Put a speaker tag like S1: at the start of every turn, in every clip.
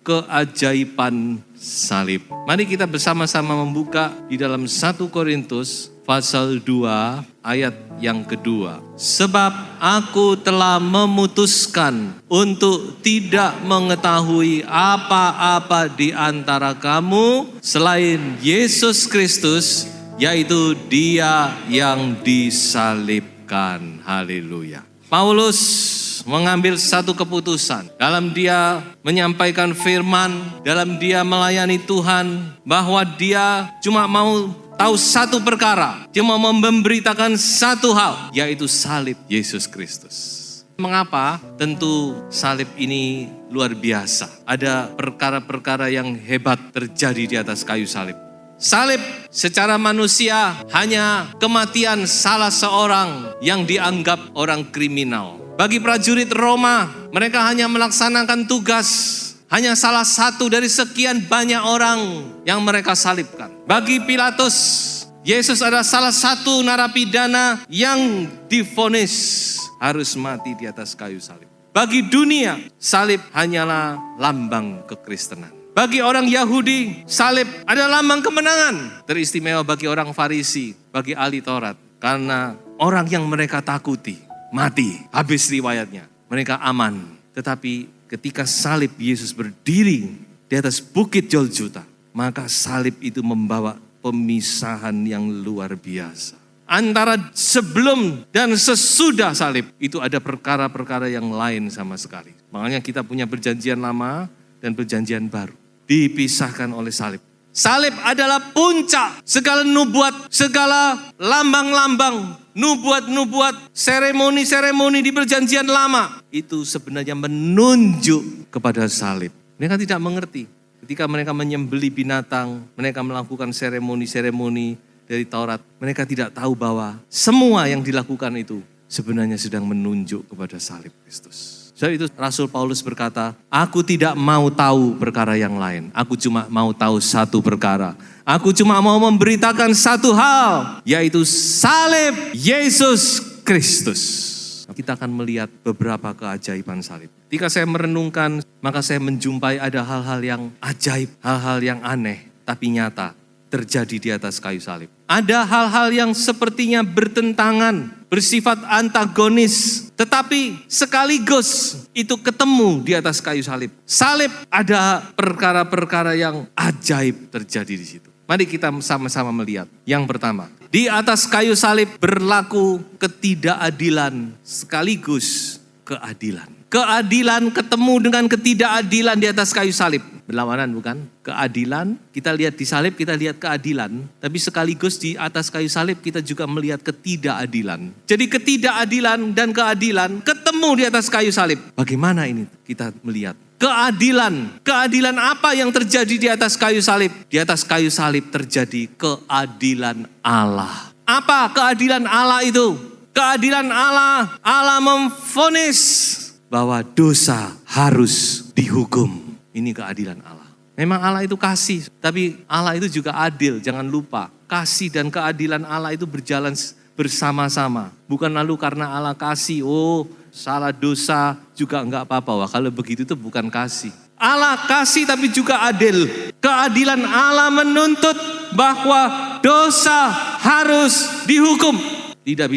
S1: keajaiban salib. Mari kita bersama-sama membuka di dalam 1 Korintus pasal 2 ayat yang kedua. Sebab aku telah memutuskan untuk tidak mengetahui apa-apa di antara kamu selain Yesus Kristus, yaitu Dia yang disalibkan. Haleluya. Paulus mengambil satu keputusan dalam dia menyampaikan firman, dalam dia melayani Tuhan, bahwa dia cuma mau tahu satu perkara, dia mau memberitakan satu hal, yaitu salib Yesus Kristus. Mengapa? Tentu salib ini luar biasa. Ada perkara-perkara yang hebat terjadi di atas kayu salib. Salib secara manusia hanya kematian salah seorang yang dianggap orang kriminal. Bagi prajurit Roma, mereka hanya melaksanakan tugas, hanya salah satu dari sekian banyak orang yang mereka salibkan. Bagi Pilatus, Yesus adalah salah satu narapidana yang divonis harus mati di atas kayu salib. Bagi dunia, salib hanyalah lambang kekristenan. Bagi orang Yahudi, salib adalah lambang kemenangan. Teristimewa bagi orang Farisi, bagi ahli Taurat, karena orang yang mereka takuti mati, habis riwayatnya, mereka aman. Tetapi ketika salib Yesus berdiri di atas bukit Golgota, maka salib itu membawa pemisahan yang luar biasa. Antara sebelum dan sesudah salib itu ada perkara-perkara yang lain sama sekali. Makanya kita punya perjanjian lama dan perjanjian baru, dipisahkan oleh salib. Salib adalah puncak segala nubuat, segala lambang-lambang, nubuat-nubuat, seremoni-seremoni di perjanjian lama. Itu sebenarnya menunjuk kepada salib. Mereka tidak mengerti. Ketika mereka menyembelih binatang, mereka melakukan seremoni-seremoni dari Taurat. Mereka tidak tahu bahwa semua yang dilakukan itu sebenarnya sedang menunjuk kepada salib Kristus. Sebab itu Rasul Paulus berkata, aku tidak mau tahu perkara yang lain. Aku cuma mau tahu satu perkara. Aku cuma mau memberitakan satu hal, yaitu salib Yesus Kristus. Kita akan melihat beberapa keajaiban salib. Ketika saya merenungkan, maka saya menjumpai ada hal-hal yang ajaib, hal-hal yang aneh, tapi nyata terjadi di atas kayu salib. Ada hal-hal yang sepertinya bertentangan, bersifat antagonis, tetapi sekaligus itu ketemu di atas kayu salib. Salib ada perkara-perkara yang ajaib terjadi di situ. Mari kita sama-sama melihat. Yang pertama, di atas kayu salib berlaku ketidakadilan sekaligus keadilan. Keadilan ketemu dengan ketidakadilan di atas kayu salib. Berlawanan bukan? Keadilan, kita lihat di salib, kita lihat keadilan. Tapi sekaligus di atas kayu salib kita juga melihat ketidakadilan. Jadi ketidakadilan dan keadilan ketemu di atas kayu salib. Bagaimana ini kita melihat? Keadilan. Keadilan apa yang terjadi di atas kayu salib? Di atas kayu salib terjadi keadilan Allah. Apa keadilan Allah itu? Keadilan Allah. Allah memvonis bahwa dosa harus dihukum. Ini keadilan Allah. Memang Allah itu kasih, tapi Allah itu juga adil. Jangan lupa, kasih dan keadilan Allah itu berjalan bersama-sama. Bukan lalu karena Allah kasih, salah dosa juga enggak apa-apa. Wah, kalau begitu itu bukan kasih. Allah kasih tapi juga adil. Keadilan Allah menuntut bahwa dosa harus dihukum. Tidak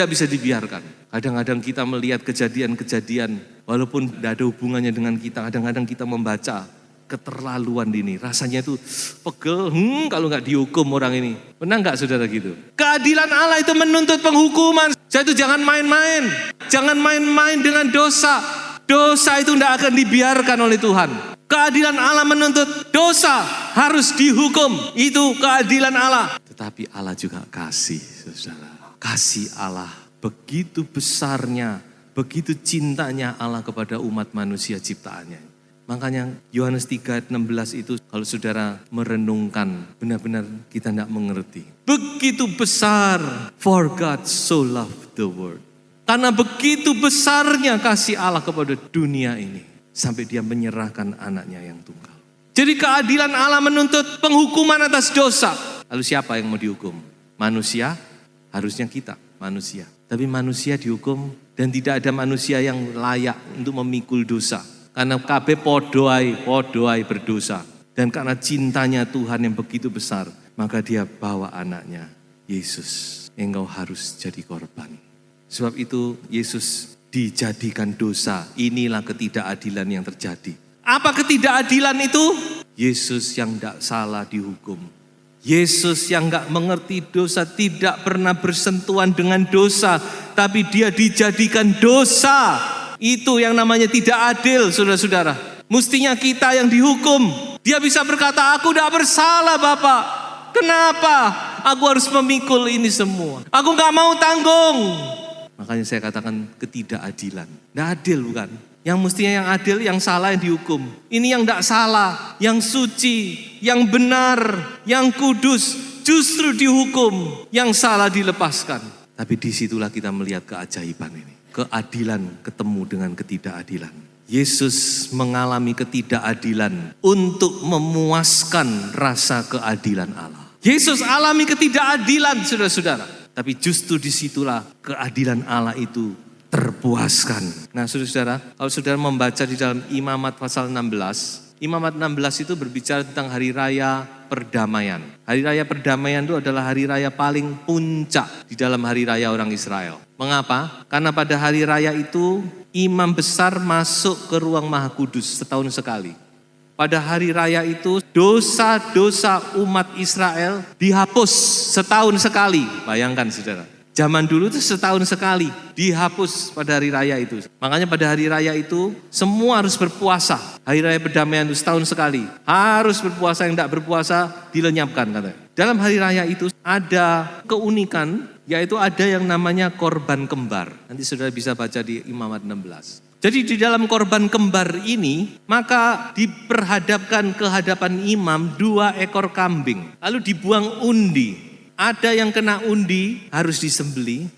S1: bisa dibiarkan. Kadang-kadang kita melihat kejadian-kejadian, walaupun tidak ada hubungannya dengan kita, kadang-kadang kita membaca keterlaluan ini. Rasanya itu pegel, kalau nggak dihukum orang ini. Benar nggak saudara gitu? Keadilan Allah itu menuntut penghukuman. Jadi itu jangan main-main. Jangan main-main dengan dosa. Dosa itu tidak akan dibiarkan oleh Tuhan. Keadilan Allah menuntut dosa harus dihukum. Itu keadilan Allah. Tetapi Allah juga kasih, saudara. Kasih Allah begitu besarnya, begitu cintanya Allah kepada umat manusia ciptaannya. Makanya Yohanes 3 ayat 16 itu kalau saudara merenungkan, benar-benar kita tidak mengerti. Begitu besar, for God so loved the world. Karena begitu besarnya kasih Allah kepada dunia ini, sampai dia menyerahkan anaknya yang tunggal. Jadi keadilan Allah menuntut penghukuman atas dosa. Lalu siapa yang mau dihukum? Manusia? Harusnya kita, manusia. Tapi manusia dihukum dan tidak ada manusia yang layak untuk memikul dosa. Karena kabeh podoai berdosa. Dan karena cintanya Tuhan yang begitu besar, maka dia bawa anaknya, Yesus, engkau harus jadi korban. Sebab itu Yesus dijadikan dosa. Inilah ketidakadilan yang terjadi. Apa ketidakadilan itu? Yesus yang tidak salah dihukum. Yesus yang gak mengerti dosa, tidak pernah bersentuhan dengan dosa, tapi dia dijadikan dosa. Itu yang namanya tidak adil, saudara-saudara. Mestinya kita yang dihukum. Dia bisa berkata, aku tidak bersalah Bapak. Kenapa aku harus memikul ini semua? Aku gak mau tanggung. Makanya saya katakan ketidakadilan. Tidak adil bukan? Yang mestinya yang adil, yang salah yang dihukum. Ini yang tidak salah, yang suci, yang benar, yang kudus, justru dihukum. Yang salah dilepaskan. Tapi disitulah kita melihat keajaiban ini. Keadilan ketemu dengan ketidakadilan. Yesus mengalami ketidakadilan untuk memuaskan rasa keadilan Allah. Yesus alami ketidakadilan, saudara-saudara. Tapi justru disitulah keadilan Allah itu terpuaskan. Nah, saudara-saudara, kalau saudara membaca di dalam Imamat pasal 16, Imamat 16 itu berbicara tentang hari raya perdamaian. Hari raya perdamaian itu adalah hari raya paling puncak di dalam hari raya orang Israel. Mengapa? Karena pada hari raya itu imam besar masuk ke ruang Maha Kudus setahun sekali. Pada hari raya itu dosa-dosa umat Israel dihapus setahun sekali. Bayangkan saudara. Zaman dulu itu setahun sekali dihapus pada hari raya itu. Makanya pada hari raya itu semua harus berpuasa. Hari raya perdamaian itu setahun sekali. Harus berpuasa, yang tidak berpuasa dilenyapkan katanya. Dalam hari raya itu ada keunikan, yaitu ada yang namanya korban kembar. Nanti saudara bisa baca di Imamat 16. Jadi di dalam korban kembar ini, maka diperhadapkan ke hadapan imam 2 ekor kambing. Lalu dibuang undi. Ada yang kena undi harus disembeli,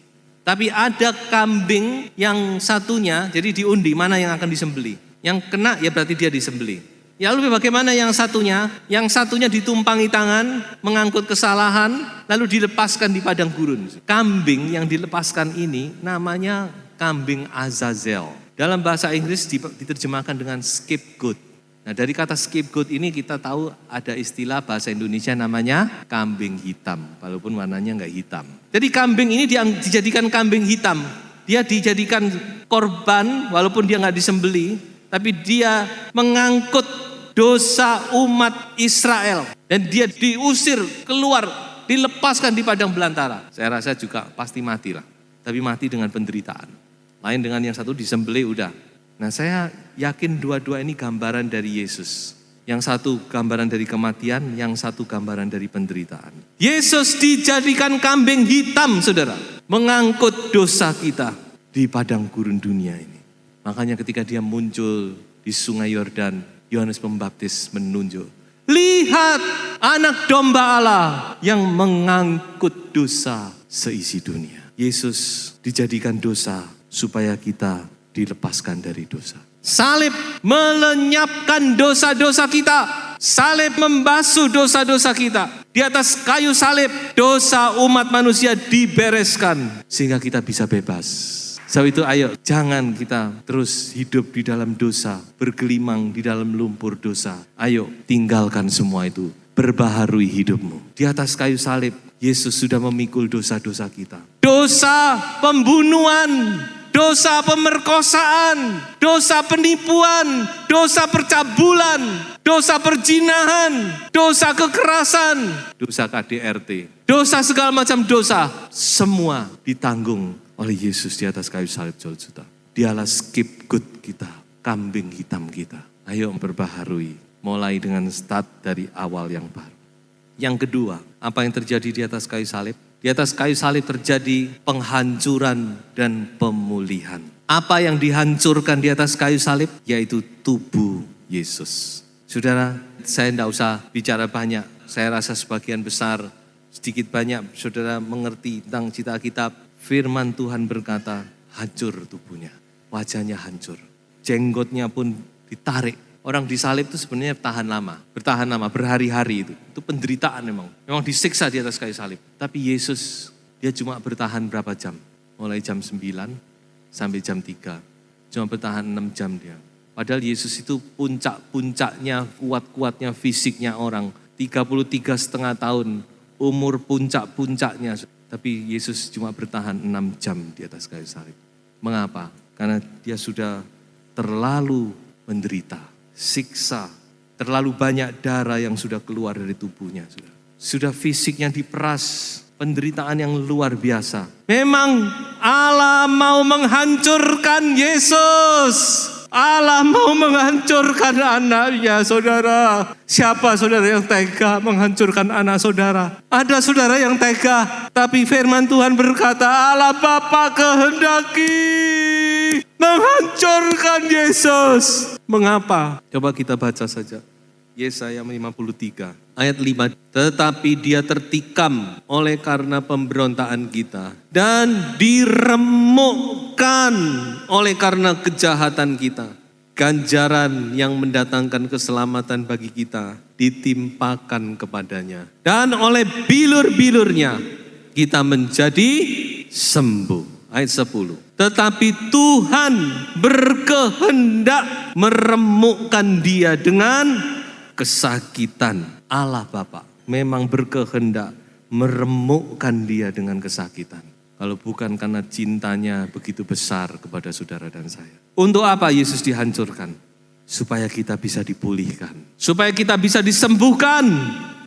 S1: tapi ada kambing yang satunya, jadi diundi mana yang akan disembeli. Yang kena ya berarti dia disembeli. Ya lalu bagaimana yang satunya? Yang satunya ditumpangi tangan, mengangkut kesalahan, lalu dilepaskan di padang gurun. Kambing yang dilepaskan ini namanya kambing Azazel. Dalam bahasa Inggris diterjemahkan dengan scapegoat. Nah dari kata scapegoat ini kita tahu ada istilah bahasa Indonesia namanya kambing hitam. Walaupun warnanya enggak hitam. Jadi kambing ini dijadikan kambing hitam. Dia dijadikan korban walaupun dia enggak disembeli. Tapi dia mengangkut dosa umat Israel. Dan dia diusir keluar, dilepaskan di padang belantara. Saya rasa juga pasti mati lah. Tapi mati dengan penderitaan. Lain dengan yang satu disembeli udah. Nah saya yakin dua-dua ini gambaran dari Yesus. Yang satu gambaran dari kematian, yang satu gambaran dari penderitaan. Yesus dijadikan kambing hitam saudara. Mengangkut dosa kita di padang gurun dunia ini. Makanya ketika dia muncul di sungai Yordan, Yohanes Pembaptis menunjuk. Lihat anak domba Allah yang mengangkut dosa seisi dunia. Yesus dijadikan dosa supaya kita dilepaskan dari dosa. Salib melenyapkan dosa-dosa kita. Salib membasuh dosa-dosa kita. Di atas kayu salib, dosa umat manusia dibereskan. Sehingga kita bisa bebas. Sebab itu ayo jangan kita terus hidup di dalam dosa. Bergelimang di dalam lumpur dosa. Ayo tinggalkan semua itu. Berbaharui hidupmu. Di atas kayu salib, Yesus sudah memikul dosa-dosa kita. Dosa pembunuhan. Dosa pemerkosaan, dosa penipuan, dosa percabulan, dosa perzinahan, dosa kekerasan, dosa KDRT, dosa segala macam dosa. Semua ditanggung oleh Yesus di atas kayu salib Golgota. Dialah scapegoat kita, kambing hitam kita. Ayo memperbaharui, mulai dengan start dari awal yang baru. Yang kedua, apa yang terjadi di atas kayu salib? Di atas kayu salib terjadi penghancuran dan pemulihan. Apa yang dihancurkan di atas kayu salib? Yaitu tubuh Yesus. Saudara, saya tidak usah bicara banyak. Saya rasa sebagian besar, sedikit banyak saudara mengerti tentang cita kitab. Firman Tuhan berkata, hancur tubuhnya. Wajahnya hancur. Jenggotnya pun ditarik. Orang disalib itu sebenarnya bertahan lama, berhari-hari itu. Itu penderitaan memang disiksa di atas kayu salib. Tapi Yesus, dia cuma bertahan berapa jam? Mulai jam 9 sampai jam 3. Cuma bertahan 6 jam dia. Padahal Yesus itu puncak-puncaknya, kuat-kuatnya fisiknya orang. 33,5 tahun, umur puncak-puncaknya. Tapi Yesus cuma bertahan 6 jam di atas kayu salib. Mengapa? Karena dia sudah terlalu menderita, siksa, terlalu banyak darah yang sudah keluar dari tubuhnya. Sudah fisiknya diperas, penderitaan yang luar biasa. Memang Allah mau menghancurkan Yesus. Allah mau menghancurkan anaknya, saudara. Siapa saudara yang tega menghancurkan anak saudara? Ada saudara yang tega, tapi firman Tuhan berkata, Allah Bapa kehendaki menghancurkan Yesus. Mengapa? Coba kita baca saja. Yesaya 53 ayat 5. Tetapi dia tertikam oleh karena pemberontakan kita dan diremukkan oleh karena kejahatan kita. Ganjaran yang mendatangkan keselamatan bagi kita ditimpakan kepadanya. Dan oleh bilur-bilurnya kita menjadi sembuh. Ayat 10. Tetapi Tuhan berkehendak meremukkan dia dengan kesakitan. Allah Bapa memang berkehendak meremukkan dia dengan kesakitan. Kalau bukan karena cintanya begitu besar kepada saudara dan saya. Untuk apa Yesus dihancurkan? Supaya kita bisa dipulihkan. Supaya kita bisa disembuhkan.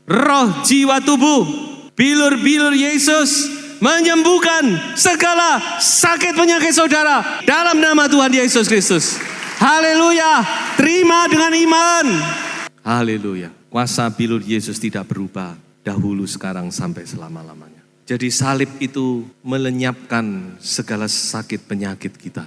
S1: Roh, jiwa, tubuh. Bilur-bilur Yesus menyembuhkan segala sakit penyakit saudara. Dalam nama Tuhan Yesus Kristus. Haleluya. Terima dengan iman. Haleluya. Kuasa bilur Yesus tidak berubah. Dahulu, sekarang, sampai selama-lamanya. Jadi salib itu melenyapkan segala sakit penyakit kita.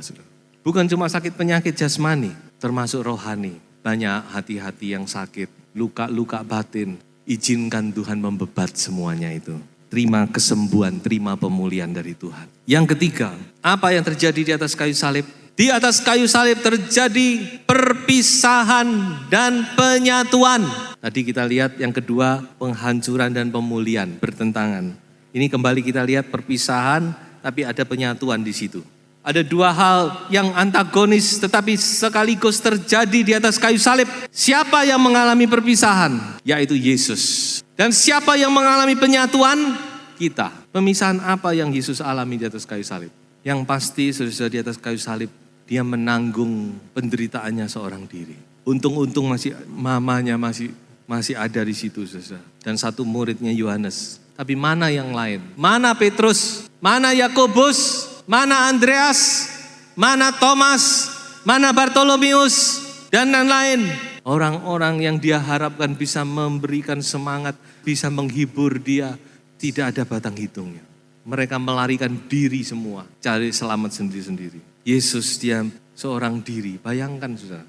S1: Bukan cuma sakit penyakit jasmani, termasuk rohani. Banyak hati-hati yang sakit, luka-luka batin. Izinkan Tuhan membebat semuanya itu. Terima kesembuhan, terima pemulihan dari Tuhan. Yang ketiga, apa yang terjadi di atas kayu salib? Di atas kayu salib terjadi perpisahan dan penyatuan. Tadi kita lihat yang kedua, penghancuran dan pemulihan bertentangan. Ini kembali kita lihat perpisahan, tapi ada penyatuan di situ. Ada dua hal yang antagonis tetapi sekaligus terjadi di atas kayu salib. Siapa yang mengalami perpisahan? Yaitu Yesus. Dan siapa yang mengalami penyatuan? Kita. Pemisahan apa yang Yesus alami di atas kayu salib? Yang pasti saudara di atas kayu salib, dia menanggung penderitaannya seorang diri. Untung-untung mamanya masih ada di situ, saudara. Dan satu muridnya Yohanes. Tapi mana yang lain? Mana Petrus? Mana Yakobus? Mana Andreas? Mana Thomas? Mana Bartolomeus? Dan lain-lain. Orang-orang yang dia harapkan bisa memberikan semangat, bisa menghibur dia. Tidak ada batang hitungnya. Mereka melarikan diri semua, cari selamat sendiri-sendiri. Yesus dia seorang diri, bayangkan saudara.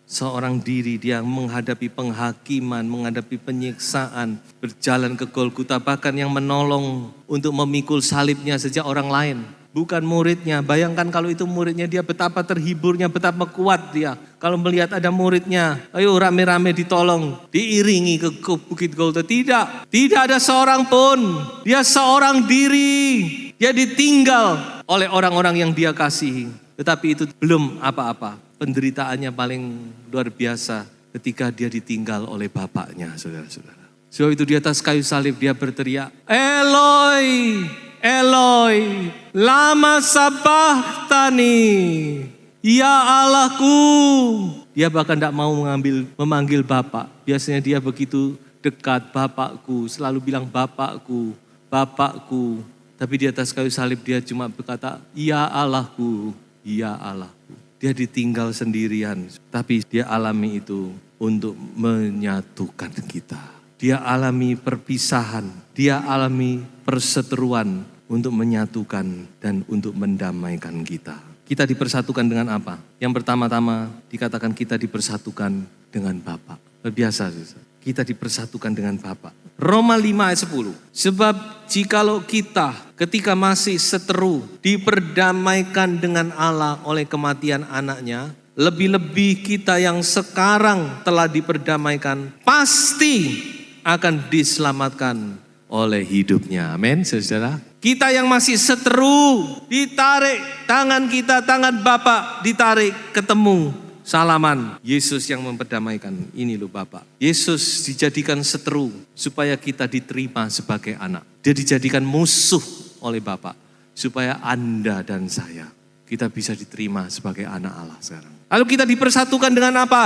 S1: Seorang diri dia menghadapi penghakiman, menghadapi penyiksaan, berjalan ke Golgota, bahkan yang menolong untuk memikul salibnya sejak orang lain. Bukan muridnya, bayangkan kalau itu muridnya dia betapa terhiburnya, betapa kuat dia. Kalau melihat ada muridnya, ayo rame-rame ditolong, diiringi ke Bukit Golgota. Tidak ada seorang pun. Dia seorang diri, dia ditinggal oleh orang-orang yang dia kasihi. Tetapi itu belum apa-apa. Penderitaannya paling luar biasa ketika dia ditinggal oleh bapaknya, saudara-saudara. Sebab itu di atas kayu salib dia berteriak, Eloi, Eloi, lama sabachthani, ya Allahku. Dia bahkan tidak mau memanggil Bapak. Biasanya dia begitu dekat, Bapakku, selalu bilang Bapakku, Bapakku. Tapi di atas kayu salib dia cuma berkata, ya Allahku, ya Allahku. Dia ditinggal sendirian, tapi dia alami itu untuk menyatukan kita. Dia alami perpisahan, dia alami perseteruan untuk menyatukan dan untuk mendamaikan kita. Kita dipersatukan dengan apa? Yang pertama-tama dikatakan kita dipersatukan dengan Bapa. Biasa, kita dipersatukan dengan Bapa. Roma 5 ayat 10. Sebab jikalau kita ketika masih seteru diperdamaikan dengan Allah oleh kematian anaknya, lebih-lebih kita yang sekarang telah diperdamaikan pasti akan diselamatkan oleh hidupnya. Amin, saudara. Kita yang masih seteru, ditarik tangan kita, tangan Bapa ditarik ketemu. salaman. Yesus yang memperdamaikan. Ini loh Bapak. Yesus dijadikan seteru supaya kita diterima sebagai anak. Dia dijadikan musuh oleh Bapak supaya Anda dan saya, kita bisa diterima sebagai anak Allah sekarang. Lalu kita dipersatukan dengan apa?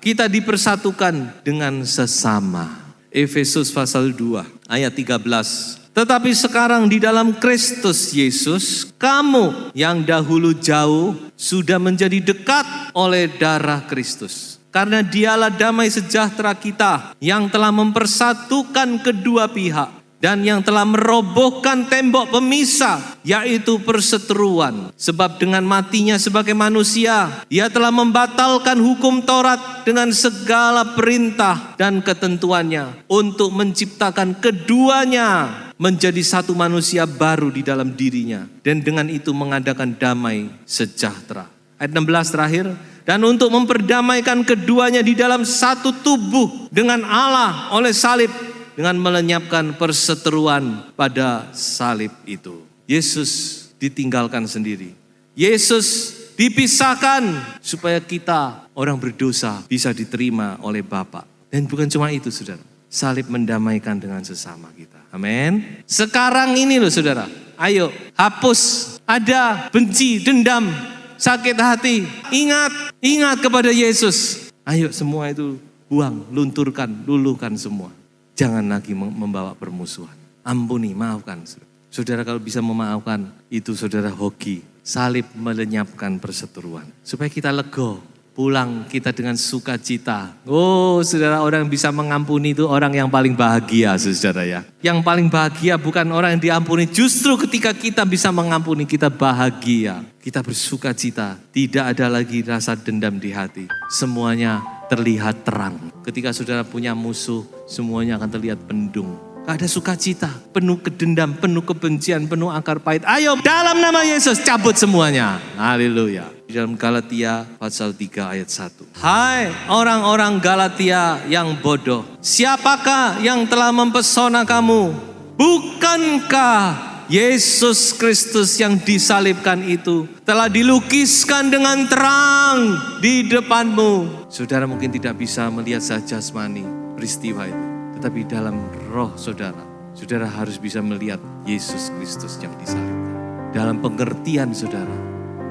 S1: Kita dipersatukan dengan sesama. Efesus pasal 2 ayat 13. Tetapi sekarang di dalam Kristus Yesus, kamu yang dahulu jauh sudah menjadi dekat oleh darah Kristus. Karena dialah damai sejahtera kita yang telah mempersatukan kedua pihak dan yang telah merobohkan tembok pemisah, yaitu perseteruan. Sebab dengan matinya sebagai manusia, ia telah membatalkan hukum Taurat dengan segala perintah dan ketentuannya untuk menciptakan keduanya menjadi satu manusia baru di dalam dirinya, dan dengan itu mengadakan damai sejahtera. Ayat 16 terakhir, dan untuk memperdamaikan keduanya di dalam satu tubuh dengan Allah oleh salib, dengan melenyapkan perseteruan pada salib itu. Yesus ditinggalkan sendiri. Yesus dipisahkan supaya kita orang berdosa bisa diterima oleh Bapa. Dan bukan cuma itu saudara. Salib mendamaikan dengan sesama kita. Amin. Sekarang ini loh saudara. Ayo hapus ada benci, dendam, sakit hati. Ingat kepada Yesus. Ayo semua itu buang, lunturkan, luluhkan semua. Jangan lagi membawa permusuhan. Ampuni, maafkan. Saudara kalau bisa memaafkan, itu saudara hoki. Salib melenyapkan perseteruan. Supaya kita lega, pulang kita dengan sukacita. Oh saudara, orang yang bisa mengampuni itu orang yang paling bahagia saudara ya. Yang paling bahagia bukan orang yang diampuni. Justru ketika kita bisa mengampuni, kita bahagia. Kita bersukacita. Tidak ada lagi rasa dendam di hati. Semuanya terlihat terang. Ketika saudara punya musuh, semuanya akan terlihat bendung. Gak ada sukacita, penuh kedendam, penuh kebencian, penuh akar pahit. Ayo dalam nama Yesus cabut semuanya. Haleluya. Di dalam Galatia pasal 3 ayat 1. Hai orang-orang Galatia yang bodoh, siapakah yang telah mempesona kamu? Bukankah Yesus Kristus yang disalibkan itu telah dilukiskan dengan terang di depanmu? Saudara mungkin tidak bisa melihat secara jasmani peristiwa itu, tetapi dalam roh saudara, saudara harus bisa melihat Yesus Kristus yang disalibkan. Dalam pengertian saudara,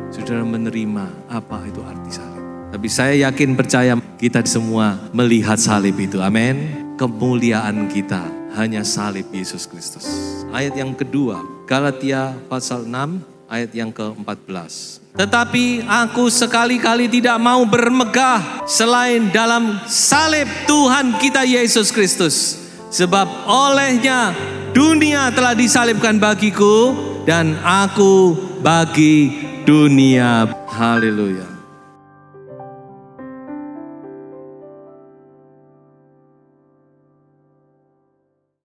S1: saudara menerima apa itu arti salib. Tapi saya yakin percaya kita semua melihat salib itu. Amin. Kemuliaan kita hanya salib Yesus Kristus. Ayat yang kedua, Galatia pasal 6 ayat yang ke-14. Tetapi aku sekali-kali tidak mau bermegah selain dalam salib Tuhan kita Yesus Kristus. Sebab olehnya dunia telah disalibkan bagiku dan aku bagi dunia. Haleluya.